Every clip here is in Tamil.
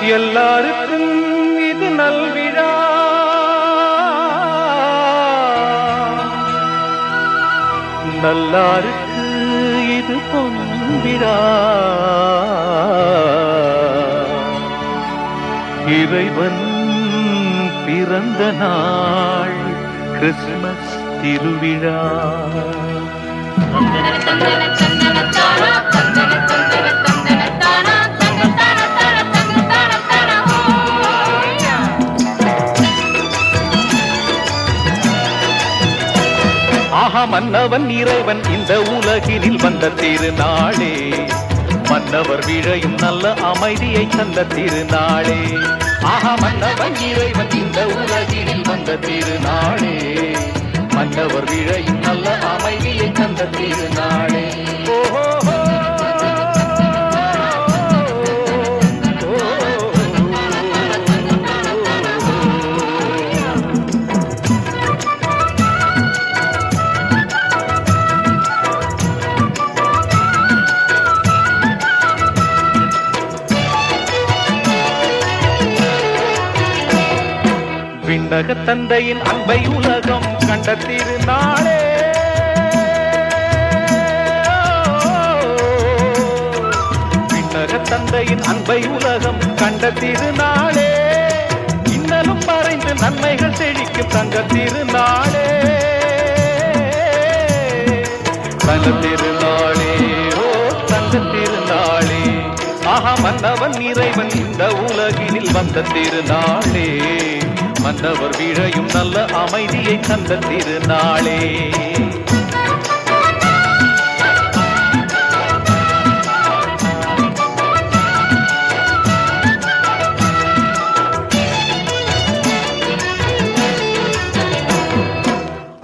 எல்லாருக்கும் இது நல்விழா, நல்லாருக்கு இது பொன்விழா. இறைவன் பிறந்த நாள் கிறிஸ்துமஸ் திருவிழா. ஆஹா, மன்னவன் இறைவன் இந்த உலகினில் வந்த திருநாளே, மன்னவர் விழையும் நல்ல அமைதியை தந்த திருநாளே. ஆஹா, மன்னவன் இறைவன் இந்த உலகினில் வந்த திருநாளே, மன்னவர் விழையும் நல்ல அமைதியை தந்த திருநாளே. ஓஹோ, விண்ணக தந்தையின் அன்பை உலகம் கண்ட திருநாளே, விண்ணக தந்தையின் அன்பை உலகம் கண்ட திருநாளே, இன்னலும் மறைந்து நன்மைகள் செழிக்கும் தங்க திருநாளே, தங்க திருநாளே, ஓ தங்க திருநாளே. ஆஹா, மன்னவன் இறைவன் இந்த உலகினில் வந்த திருநாளே, மன்னவர் விழையும் நல்ல அமைதியை தந்த திருநாளே.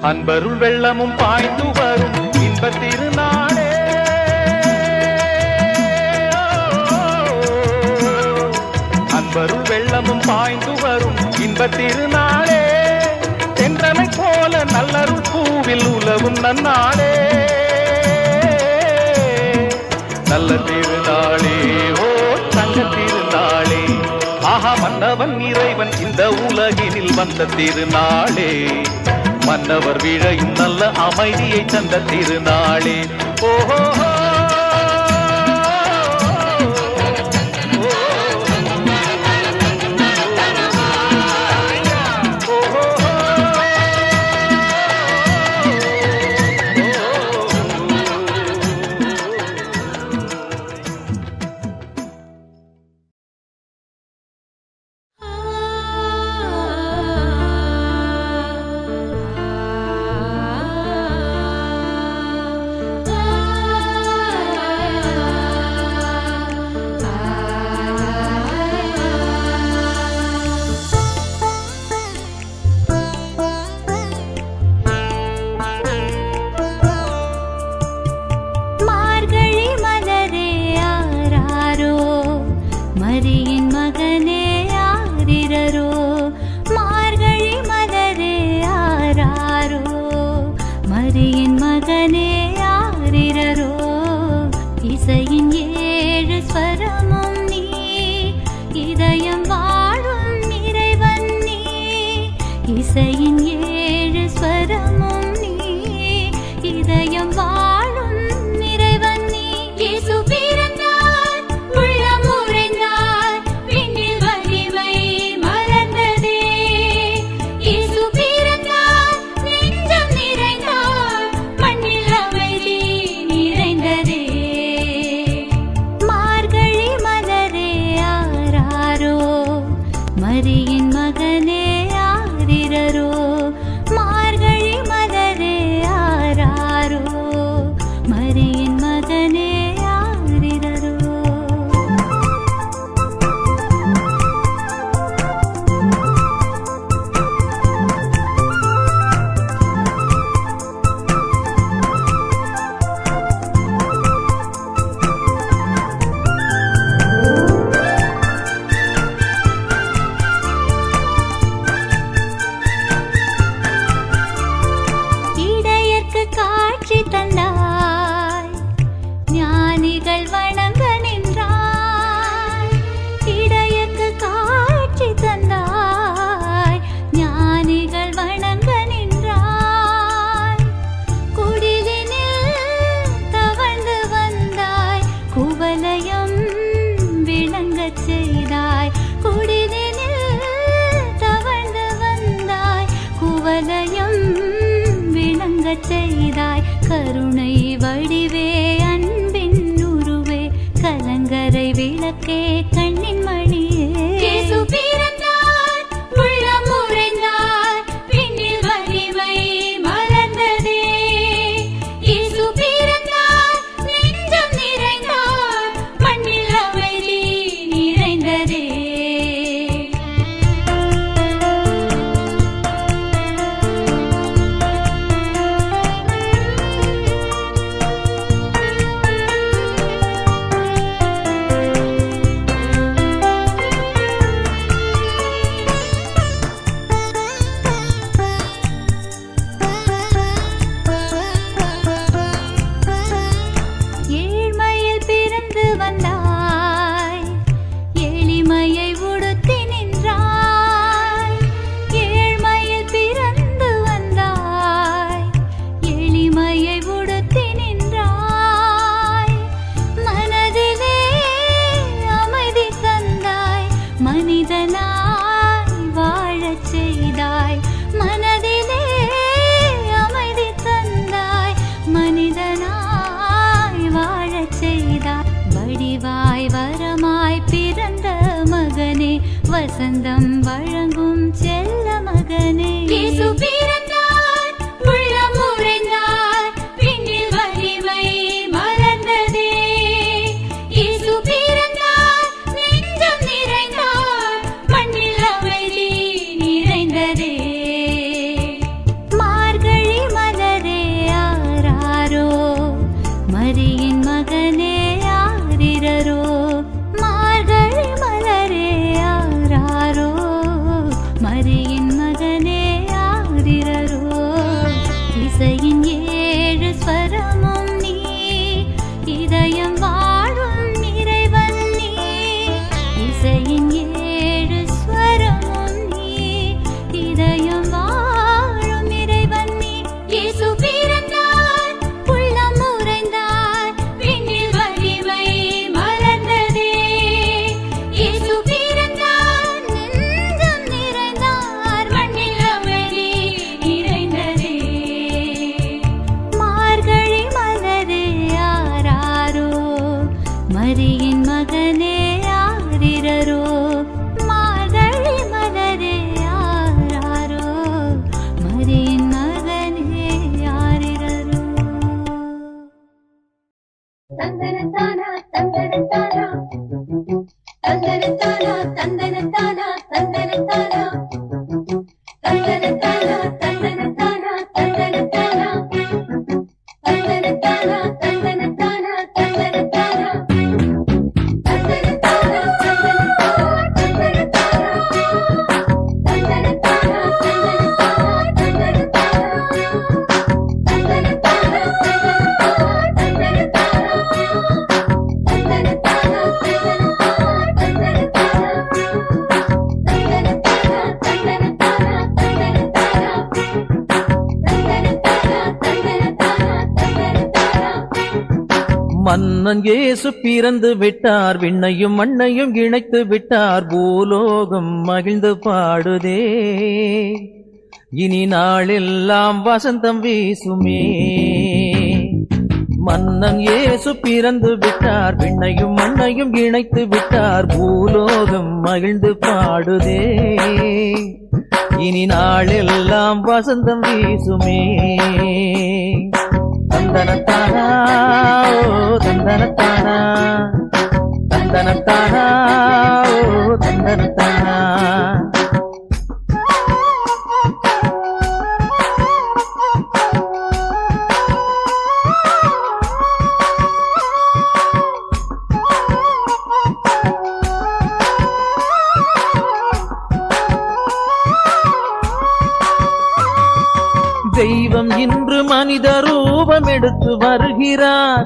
அன்பருள் வெள்ளமும் பாய்ந்து வரும் இன்ப திருநாளே, அன்பருள் வெள்ளமும் பாய்ந்து வரும் இன்ப திருநாளே, தென்றலை போல நல்லருள் பூவில் உலவும் நன்னாளே, நல்ல திருநாளே, ஓ தங்க திருநாளே. ஆஹா, மன்னவன் இறைவன் இந்த உலகினில் வந்த திருநாளே, மன்னவர் விழையும் நல்ல அமைதியை தந்த திருநாளே. ஓஹோ, இசையின் ஏழு ஸ்வரமும் நீ, இதயம் வாழும் இறைவன் நீ. இயேசு பிறந்தார், உள்ளம் உறைந்தார், விண்ணில் வலிமை மலர்ந்ததே. இயேசு பிறந்தார், நெஞ்சம் நிறைந்தார், மண்ணில் அமைதி நிறைந்ததே. மார்கழி மலரே ஆராரோ, மரியின் மகனே ஆரிரரோ. மார்கழி மலரே ஆராரோ, மரியின் மகனே ஆரிரரோ. இடையர்க்கு காட்சி தந்தாய், ஞானிகள் வணங்க நின்றாய். இடையர்க்கு வாழச் செய்தாய் கருணை வடிவே அன்பின் உருவே கலங்கரை விளக்கே கண்ணின் மணியே இயேசு பிறந்தார் உள்ளம் உறைந்தார் விண்ணில் வலிமை மலர்ந்ததே இயேசு பிறந்தார் நெஞ்சம் நிறைந்தார் மண்ணில் அமைதி நிறைந்ததே ஏழ்மையில் பிறந்து வந்தாய் எளிமையை உடுத்தி நின்றாய் ஏழ்மையில் பிறந்து வந்தாய் எளிமையை உடுத்தி நின்றாய் மனதிலே அமைதி தந்தாய் மனிதனாய் வாழச் செய்தாய் மனதிலே அமைதி தந்தாய் மனிதனாய் வாழச் செய்தாய் வடிவாய் வரமாய் பிறந்த மகனே வசந்தம் வழங்கும் செல்ல மகனே இயேசு பிறந்தார் உள்ளம் உறைந்தார் விண்ணில் வலிமை மலர்ந்ததே இயேசு பிறந்தார் நெஞ்சம் நிறைந்தார் மண்ணில் அமைதி நிறைந்ததே மார்கழி மலரே ஆராரோ மரியின் மகனே ஆரிரரோ மார்கழி மலரே ஆராரோ மரியின் மகனே ஆரிரரோ இசையின் ஏழு ஸ்வரமும் நீ இதயம் வாழும் இறைவன் நீ இசையின் ஏழு ஸ்வரமும் நீ இதயம் வாழும் இறைவன் நீ இயேசு பிறந்தார் உள்ளம் உறைந்தார் விண்ணில் வலிமை மலர்ந்ததே இயேசு பிறந்தார் நெஞ்சம் நிறைந்தார் மண்ணில் அமைதி நிறைந்ததே மார்கழி மலரே ஆராரோ மரியின் மகனே ஆரிரரோ மார்கழி மலரே ஆராரோ மரியின் மகனே ஆரிரரோ தந்தனத்தானா தந்தனத்தானா தந்தனத்தானா தந்தனத்தானா தந்தனத்தானா தந்தனத்தானா தந்தனத்தானா தந்தனத்தானா தந்தனத்தானா தந்தனத்தானா தந்தனத்தானா தந்தனத்தானா மன்னன் இயேசு பிறந்து விட்டார் விண்ணையும் மண்ணையும் இணைத்து விட்டார் பூலோகம் மகிழ்ந்து பாடுதே இனி நாளெல்லாம் வசந்தம் வீசுமே மன்னன் இயேசு பிறந்து விட்டார் விண்ணையும் மண்ணையும் இணைத்து விட்டார் பூலோகம் மகிழ்ந்து பாடுதே இனி நாளெல்லாம் வசந்தம் வீசுமே தந்தனத்தானா ஓ தந்தனத்தானா தந்தனத்தானா ஓ தந்தனத்தானா தெய்வம் இன்று மனித ரூபம் எடுத்து வருகிறார்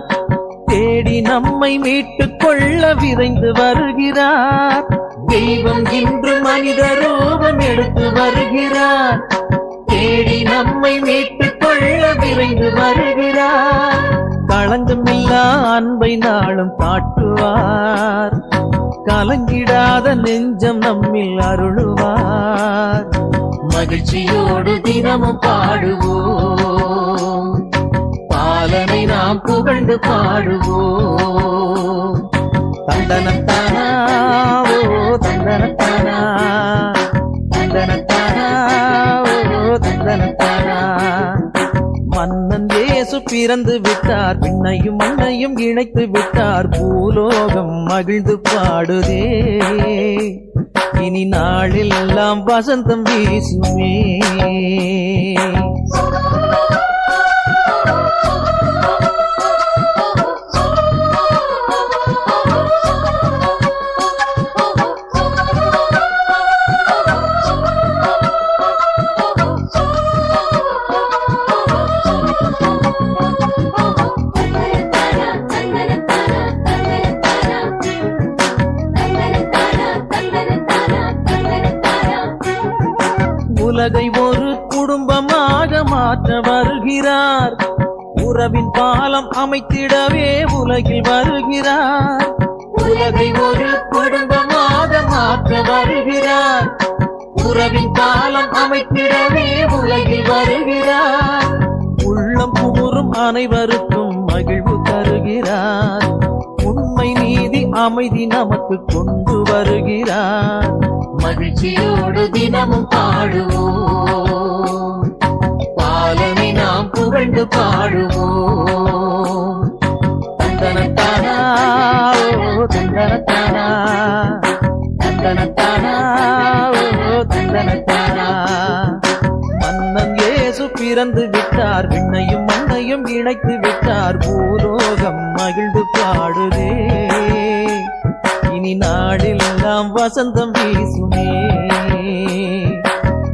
தேடி நம்மை மீட்டுக் கொள்ள விரைந்து வருகிறார் தெய்வம் இன்று மனித ரூபம் எடுத்து வருகிறார் தேடி நம்மை மீட்டுக் கொள்ள விரைந்து வருகிறார் களங்கமில்லா அன்பை நாளும் காட்டுவார் கலங்கிடாத நெஞ்சம் நம்மில் அருளுவார் மகிழ்ச்சியோடு தினமும் பாடுவோம் புகழ்ந்து பாடுவோம். தந்தனத்தானா ஓ தந்தனத்தானா, தந்தனத்தானா ஓ தந்தனத்தானா. மன்னன் இயேசு பிறந்து விட்டார், விண்ணையும் மண்ணையும் இணைத்து விட்டார், பூலோகம் மகிழ்ந்து பாடுதே. இனி நாளெல்லாம் வசந்தம் வீசுமே. உலகை ஒரு குடும்பமாக மாற்ற வருகிறார், உறவின் பாலம் அமைத்திடவே உலகில் வருகிறார். உலகை ஒரு குடும்பமாக மாற்ற வருகிறார், உறவின் பாலம் அமைத்திடவே உலகில் வருகிறார். உள்ளம் குமுறும் அனைவருக்கும் மகிழ்வு தருகிறார், உண்மை நீதி அமைதி நமக்கு கொண்டு வருகிறார். மகிழ்ச்சியோடு தினமும் பாடுவோம், பாலனை நாம் புகழ்ந்து பாடுவோம். தந்தனத்தானா ஓ தந்தனத்தானா, தந்தனத்தானா ஓ தந்தனத்தானா. மன்னன் இயேசு பிறந்து விட்டார், விண்ணையும் மண்ணையும் இணைத்து விட்டார், பூலோகம் மகிழ்ந்து பாடுதே. இனி நாளெல்லாம் வசந்தம் வீசுமே.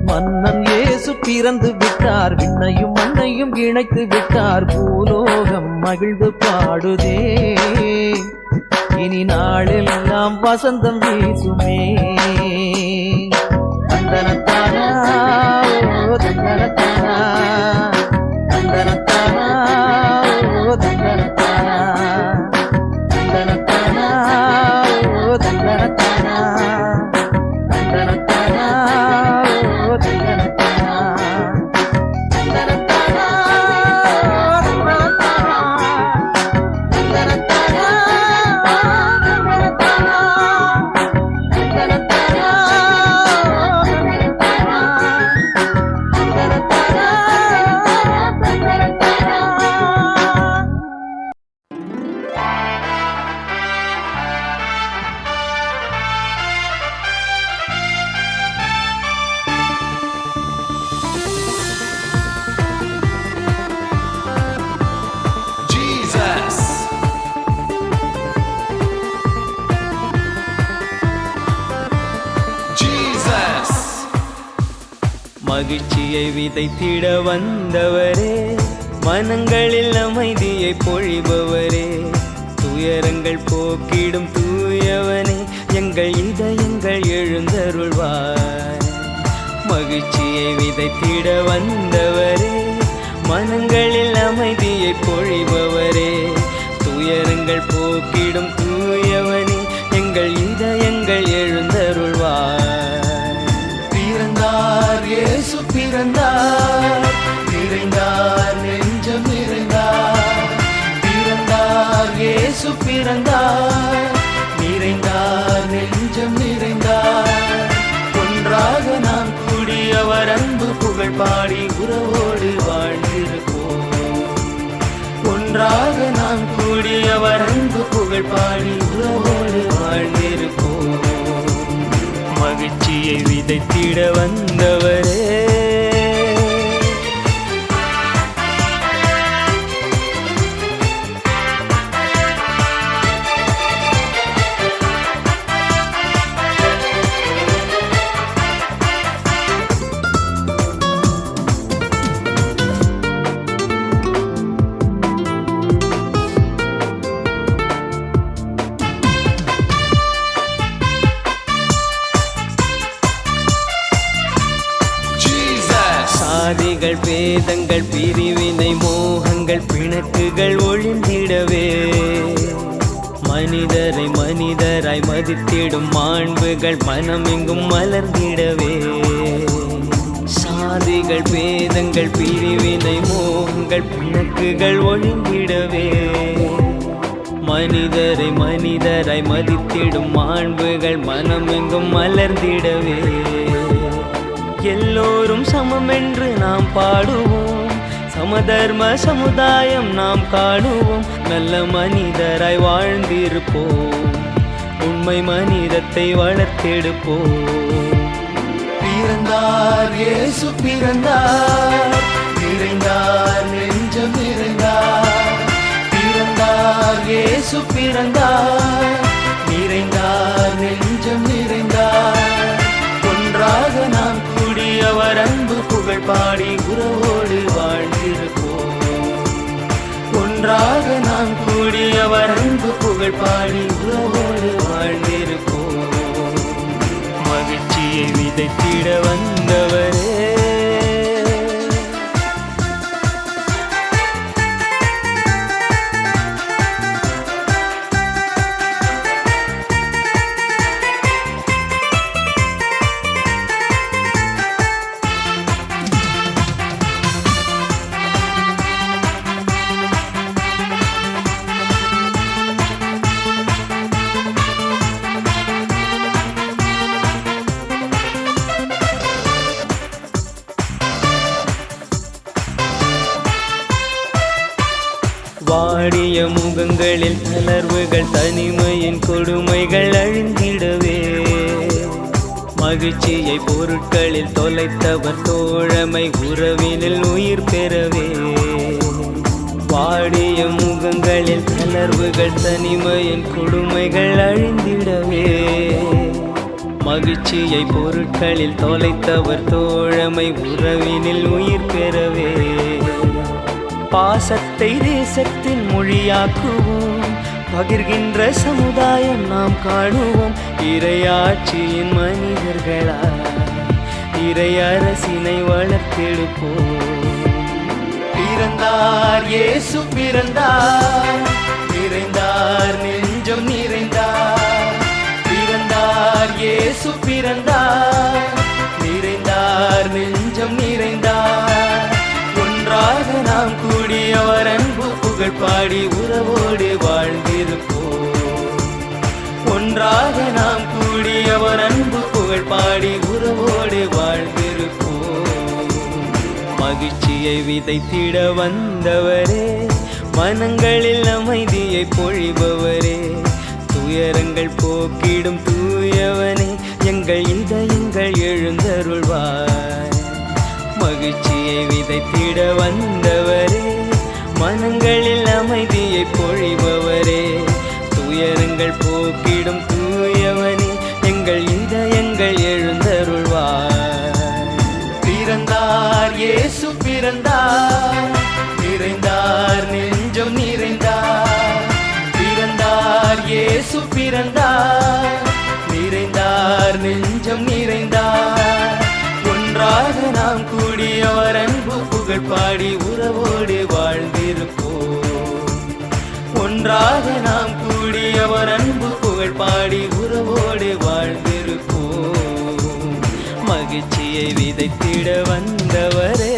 மன்னன் இயேசு பிறந்து விட்டார், விண்ணையும் மண்ணையும் இணைத்து விட்டார், பூலோகம் மகிழ்ந்து பாடுதே. இனி நாளெல்லாம் வசந்தம் வீசுமே. தந்தனத்தானா ஓ தந்தனத்தானா, தந்தனத்தானா ஓ தந்தனத்தானா, தந்தனத்தானா ஓ தந்தனத்தானா, தந்தனத்தானா ஓ தந்தனத்தானா, தந்தனத்தானா மகிழ்ச்சியை விதைத்திட வந்தவரே, மனங்களில் அமைதியை பொழிபவரே, துயரங்கள் போக்கிடும் தூயவனே, எங்கள் இதயங்கள் எழுந்தருள்வார். மகிழ்ச்சியை விதைத்திட வந்தவரே, மனங்களில் அமைதியை பொழிபவரே, துயரங்கள் போக்கிடும் தூயவனே, எங்கள் இதயங்கள் எழுந்தருள்வார். பிறந்தார் இயேசு பிறந்தார், நிறைந்தார் நெஞ்சம் நிறைந்தார். பிறந்தார் இயேசு பிறந்தார், நிறைந்தார் நெஞ்சம் நிறைந்தார். ஒன்றாக நாம் கூடியவர் அன்பு புகழ் பாடி உறவோடு வாழ்ந்திருப்போம். ஒன்றாக நாம் கூடியவர் அன்பு புகழ் பாடி உறவோடு வாழ்ந்திருப்போம். மகிழ்ச்சியை விதைத்திட வந்தவரே, சாதிகள் பேதங்கள் பிரிவினை மோகங்கள் பிணக்குகள் ஒழிந்திடவே, மனிதரை மனிதராய் மதித்திடும் மாண்புகள் மனமெங்கும் மலர்ந்திடவே. சாதிகள் பேத பேதங்கள் பிரிவினை மோகங்கள் பிணக்குகள் ஒழிந்திடவே மனிதரை மனிதராய் மதித்திடும் மாண்புகள் மனமெங்கும் மலர்ந்திடவே எல்லோரும் சமம் என்று நாம் பாடுவோம் சமதர்ம சமுதாயம் நாம் காணுவோம் நல்ல மனிதராய் வாழ்ந்திருப்போம் உண்மை மனிதத்தை வளர்த்தெடுப்போம் பிறந்தார் இயேசு பிறந்தார் நிறைந்தார் நெஞ்சம் நிறைந்தார் பிறந்தார் இயேசு பிறந்தார் நிறைந்தார் நெஞ்சம் நிறைந்தார் ஒன்றாக நாம் கூடி அவர் அன்பு புகழ் பாடி உறவோடு வாழ்ந்திருப்போம் ஒன்றாக நாம் கூடி அவர் அன்பு புகழ் பாடி உறவோடு வாழ்ந்திருப்போம் மகிழ்ச்சியை விதைத்திட வந்தவரே வாடிய முகங்களில் தளர்வுகள் தனிமையின் கொடுமைகள் அழிந்திடவே மகிழ்ச்சியை பொருட்களில் தொலைத்தவர் தோழமை உறவினில் உயிர் பெறவே வாடிய முகங்களில் தளர்வுகள் தனிமையின் கொடுமைகள் அழிந்திடவே மகிழ்ச்சியை பொருட்களில் தொலைத்தவர் தோழமை உறவினில் உயிர் பெறவே பாசத்தை தேசத்தின் மொழியாக்குவோம் பகிர்கின்ற சமுதாயம் நாம் காணுவோம் இறையாட்சியின் மனிதர்களால் இறை அரசினை வளர்த்தெடுப்போம் பிறந்தார் இயேசு பிறந்தார் நிறைந்தார் நெஞ்சம் நிறைந்தார் பிறந்தார் இயேசு பிறந்தார் நிறைந்தார் நெஞ்சம் நிறைந்தார் ஒன்றாக நாம் கூடி அவர் அன்பு புகழ் பாடி உறவோடு வாழ்ந்திருப்போம் ஒன்றாக நாம் கூடி அவர் அன்பு புகழ் பாடி உறவோடு வாழ்ந்திருப்போம் மகிழ்ச்சியை விதைத்திட வந்தவரே மனங்களில் அமைதியை பொழிபவரே துயரங்கள் போக்கிடும் தூயவனே எங்கள் இதயங்கள் எழுந்தருள்வார் மகிழ்ச்சியை விதைத்திட வந்தவரே மனங்களில் அமைதியை பொழிபவரே துயரங்கள் போக்கிடும் தூயவனே எங்கள் இதயங்கள் எழுந்தருள்வார் பிறந்தார் இயேசு பிறந்தார் நிறைந்தார் நெஞ்சம் நிறைந்தார் பிறந்தார் இயேசு பிறந்தார் நிறைந்தார் நெஞ்சம் நிறைந்தார் ஒன்றாக நாம் கூடி அவர் அன்பு புகழ் பாடி உறவோடு வாழ்ந்திருப்போம் ஒன்றாக நாம் கூடி அவர் அன்பு புகழ் பாடி உறவோடு வாழ்ந்திருப்போம் மகிழ்ச்சியை விதைத்திட வந்தவரே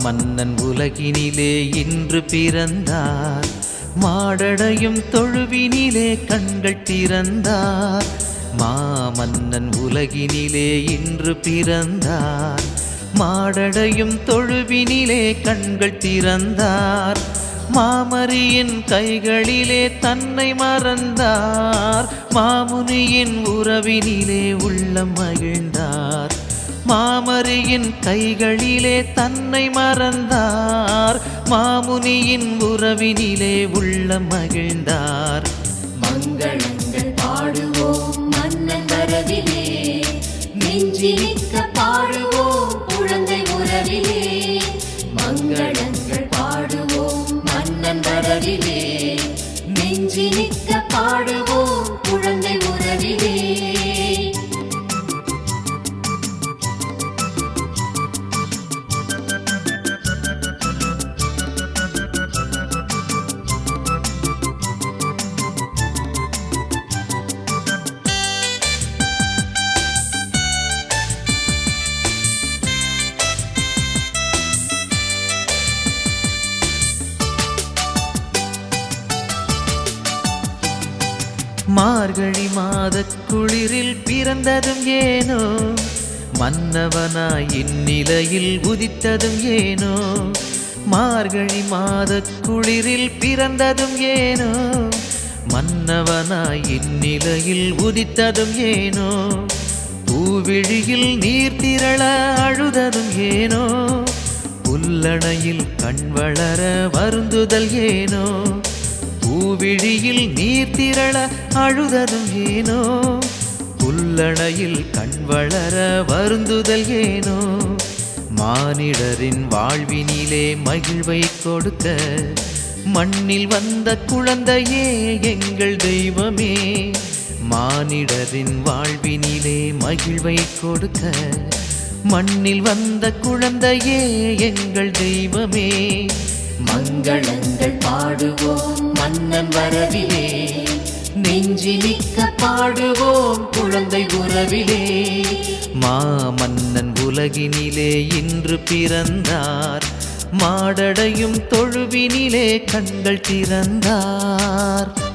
மன்னன் உலகினிலே இன்று பிறந்தார். மாடடையும் தொழுவினிலே கண்கள் திறந்தார். மாமன்னன் உலகினிலே இன்று பிறந்தார். மாடடையும் தொழுவினிலே கண்கள் திறந்தார். மாமரியின் கைகளிலே தன்னை மறந்தார். மாமுனியின் உறவினிலே உள்ளம் மகிழ்ந்தார். மாமரியின் கைகளிலே தன்னை மறந்தார். மாமுனியின் உறவினிலே உள்ளம் மகிழ்ந்தார். மங்களங்கள் பாடுவோம் மன்னன் வரவிலே, நெஞ்சிலிக்க பாடுவோம் குழந்தை உறவிலே. மங்களங்கள் பாடுவோம் மன்னன் வரவிலே, நெஞ்சிலிக்க பாடுவோம் குழந்தை உறவிலே. மார்கழி மாதக் குளிரில் பிறந்ததும் ஏனோ, மன்னவனாய் இந்நிலையில் உதித்ததும் ஏனோ. மார்கழி மாதக் குளிரில் பிறந்ததும் ஏனோ, மன்னவனாய் இந்நிலையில் உதித்ததும் ஏனோ. பூவிழியில் நீர் திரள அழுததும் ஏனோ, புல்லணையில் கண் வளர வருந்துதல் ஏனோ. பூவிழியில் நீர் திரள அழுததும் ஏனோ, புல்லணையில் கண் வளர வருந்துதல் ஏனோ. மானிடரின் வாழ்வினிலே மகிழ்வை கொடுக்க மண்ணில் வந்த குழந்தையே எங்கள் தெய்வமே. மானிடரின் வாழ்வினிலே மகிழ்வை கொடுக்க மண்ணில் வந்த குழந்தையே எங்கள் தெய்வமே. மங்களங்கள் பாடுவோம் மன்னன் வரவிலே, நெஞ்சிலிக்க பாடுவோம் குழந்தை உறவிலே. மாமன்னன் உலகினிலே இன்று பிறந்தார். மாடடையும் தொழுவினிலே கண்கள் திறந்தார்.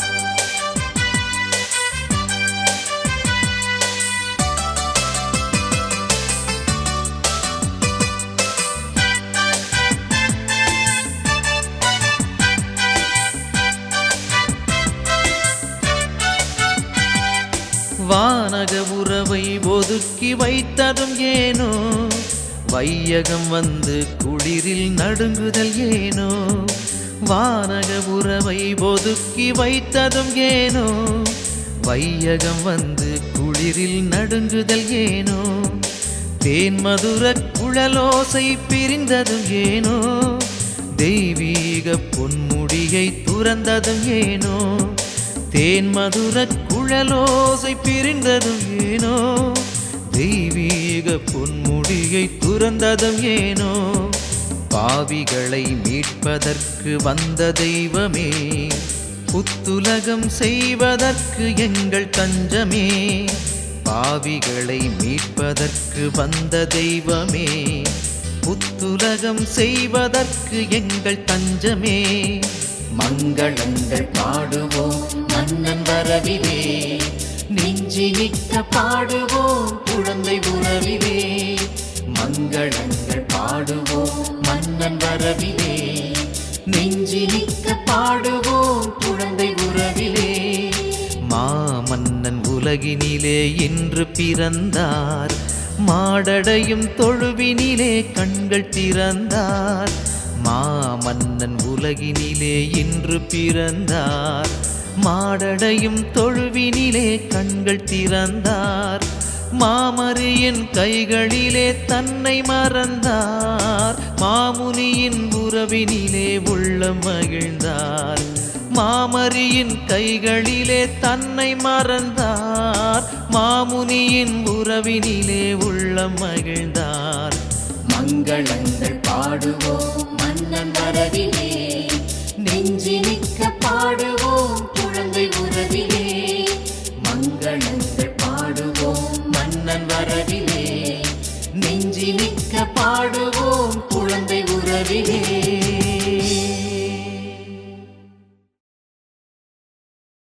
வானக உறவை ஒதுக்கி வைத்ததும் ஏனோ, வையகம் வந்து குளிரில் நடுங்குதல் ஏனோ. வானக உறவை ஒதுக்கி வைத்ததும் ஏனோ, வையகம் வந்து குளிரில் நடுங்குதல் ஏனோ. தேன் மதுர குழலோசை பிரிந்ததும் ஏனோ, தெய்வீக பொன்முடியை துறந்ததும் ஏனோ. தேன் மதுர குழலோசை பிரிந்ததும் ஏனோ, தெய்வீக பொன்முடியை துறந்ததும் ஏனோ. பாவிகளை மீட்பதற்கு வந்த தெய்வமே, புத்துலகம் செய்வதற்கு எங்கள் தஞ்சமே. பாவிகளை மீட்பதற்கு வந்த தெய்வமே, புத்துலகம் செய்வதற்கு எங்கள் தஞ்சமே. மங்களங்கள் பாடுவோம் மன்னன் வரவிலே, நெஞ்சிலிக்க பாடுவோம் குழந்தை உறவிலே. மங்களங்கள் பாடுவோம் மன்னன் வரவிலே, நெஞ்சிலிக்க பாடுவோம் குழந்தை உறவிலே. மாமன்னன் உலகினிலே இன்று பிறந்தார். மாடடையும் தொழுவினிலே கண்கள் திறந்தார். மாமன்னன் உலகினிலே இன்று பிறந்தார். மாடடையும் தொழுவினிலே கண்கள் திறந்தார். மாமரியின் கைகளிலே தன்னை மறந்தார். மாமுனியின் உறவினிலே உள்ளம் மகிழ்ந்தார். மாமரியின் கைகளிலே தன்னை மறந்தார். மாமுனியின் உறவினிலே உள்ளம் மகிழ்ந்தார். மங்களங்கள் பாடுவோம் மன்னன் வரவிலே, நெஞ்சிலிக்க பாடுவோம்